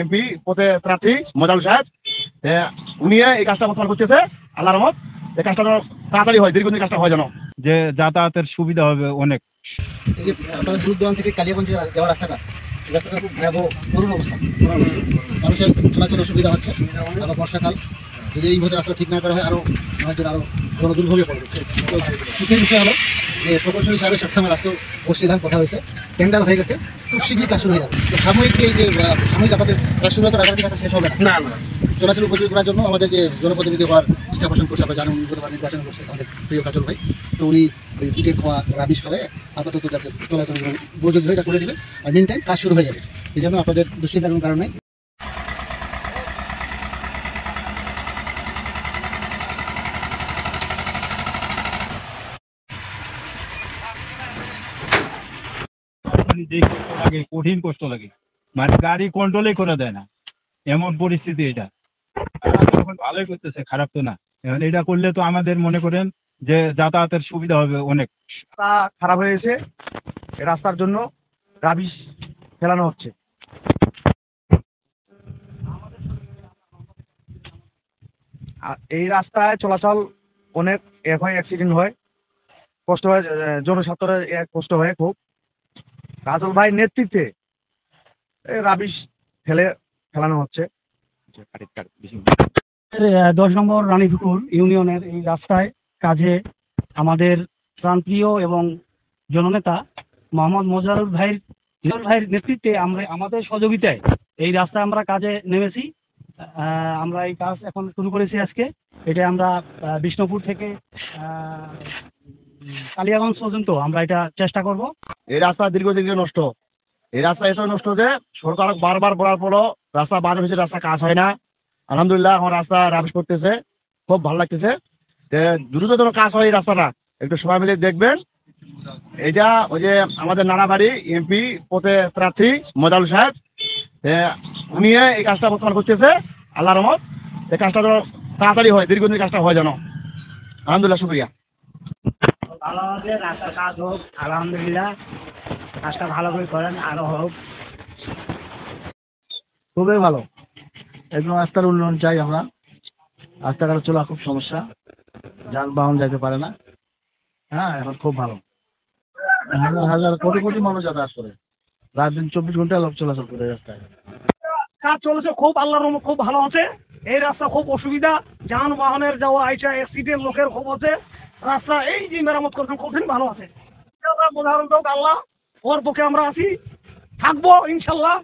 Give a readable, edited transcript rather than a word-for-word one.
MP পদে প্রার্থী মোজাল সাহেব, উনি এই কাজটা বর্তমান করতেছে। আল্লাহ রহমত, এই কাজটা তাড়াতাড়ি হয়, দীর্ঘদিন কাজটা হয় যেন, যে যাতায়াতের সুবিধা হবে অনেক। এই যে আপনাদের দূর দূরান্ত থেকে কালিয়াগঞ্জ যাওয়ার রাস্তাটা খুব ভয়াবহ করুণ অবস্থা, মানুষের চলাচল অসুবিধা হচ্ছে। আবার বর্ষাকাল, যদি এই মধ্যে রাস্তা ঠিক না করা হয় আরও আমাদের আরও কোনো দুর্ভোগে পড়বে। তো সুখের বিষয় হলো যে প্রকৌশলী সাহেবের সবসময় আজকেও বসছিলাম, কথা হয়েছে, টেন্ডার হয়ে গেছে, খুব শীঘ্রই কাজ শুরু হয়ে যাবে। তো সাময়িক এই যে সাময়িক আপনাদের কাজ শুরু হতো, রাজনৈতিক কাজ শেষ হবে না। চলাচল উপযোগী করার জন্য আমাদের যে জনপ্রতিনিধি হওয়ার ইচ্ছা পোষণ করছে, আমরা জানেন নির্বাচন করছে আমাদের প্রিয় কাজল ভাই। তো উনি ওই ইটের খোয়া রাবিশ ফেলে আপাতত যাতে চলাচল উপযোগী হয়ে এটা করে দেবে, আর মিন টাইম কাজ শুরু হয়ে যাবে। এই জন্য আপনাদের দুশ্চিন্তার কোনো কারণ নেই। যে কষ্ট লাগে, কঠিন কষ্ট লাগে, মানে গাড়ি কন্ট্রোলই করে দেয় না, এমন পরিস্থিতি এটা। এখন ভালোই করতেছে, খারাপ তো না। এখন এটা করলে তো আমাদের মনে করেন যে যাতায়াতের সুবিধা হবে অনেক। রাস্তা খারাপ হয়েছে, এই রাস্তার জন্য রাবিশ ফেলানো হচ্ছে। আর এই রাস্তায় চলাচল অনেক হয়, অ্যাক্সিডেন্ট হয়, কষ্ট হয়, জনস্বাস্থ্যের কষ্ট হয় খুব। কাজল ভাই নেতৃত্বে এই রাবিশ ফেলানো হচ্ছে। 10 নম্বর রানীপুকুর ইউনিয়নের এই রাস্তায় কাজে আমাদের প্রাণপ্রিয় এবং জননেতা মোহাম্মদ মোজারুল ভাইয়ের নেতৃত্বে আমরা আমাদের সহযোগিতায় এই রাস্তায় আমরা কাজে নেমেছি। আমরা এই কাজ এখন শুরু করেছি আজকে। এটা আমরা বিষ্ণুপুর থেকে কালিয়াগঞ্জ পর্যন্ত আমরা এটা চেষ্টা করব। এই রাস্তা দীর্ঘদিন ধরে নষ্ট, এই রাস্তা এসব নষ্ট যে সরকার বারবার বলার পরও রাস্তা বাদ হয়েছে, রাস্তা কাজ হয় না। আলহামদুলিল্লাহ এখন রাস্তা রাবিশ করতেছে, খুব ভালো লাগতেছে। দ্রুততর কাজ হয় এই রাস্তাটা, একটু সবাই মিলে দেখবেন। এটা ওই যে আমাদের নানাবাড়ি এমপি পদে প্রার্থী মোজাল সাহেব, উনি এই কাজটা বর্তমান করতেছে। আল্লাহ রহমত, এই কাজটা তাড়াতাড়ি হয়, দীর্ঘদিন কাজটা হয় যেন। আলহামদুলিল্লাহ, শুক্রিয়া। ভালো হবে, রাস্তার কাজ হোক, আলহামদুলিল্লাহ কাজটা ভালো করে করেন, আরো হোক। খুবই ভালো, একদম রাস্তার উন্নয়ন চাই আমরা। রাস্তাঘাট চলা খুব সমস্যা, যানবাহন যাইতে পারে না। হ্যাঁ, এখন খুব ভালো, হাজার হাজার কোটি কোটি মানুষ যাতায়াত করে, রাত দিন 24 ঘন্টা লোক চলাচল করে রাস্তায়। কাজ চলেছে খুব, আল্লাহর রহমত খুব ভালো আছে। এই রাস্তা খুব অসুবিধা, যানবাহনের যাওয়া আইসা অ্যাক্সিডেন্ট লোকের খুব আছে। রাস্তা এই যে মেরামত করছেন কঠিন ভালো আছে। উদাহরণ হোক আল্লাহ, ওর পক্ষে আমরা আছি, থাকবো ইনশাল্লাহ।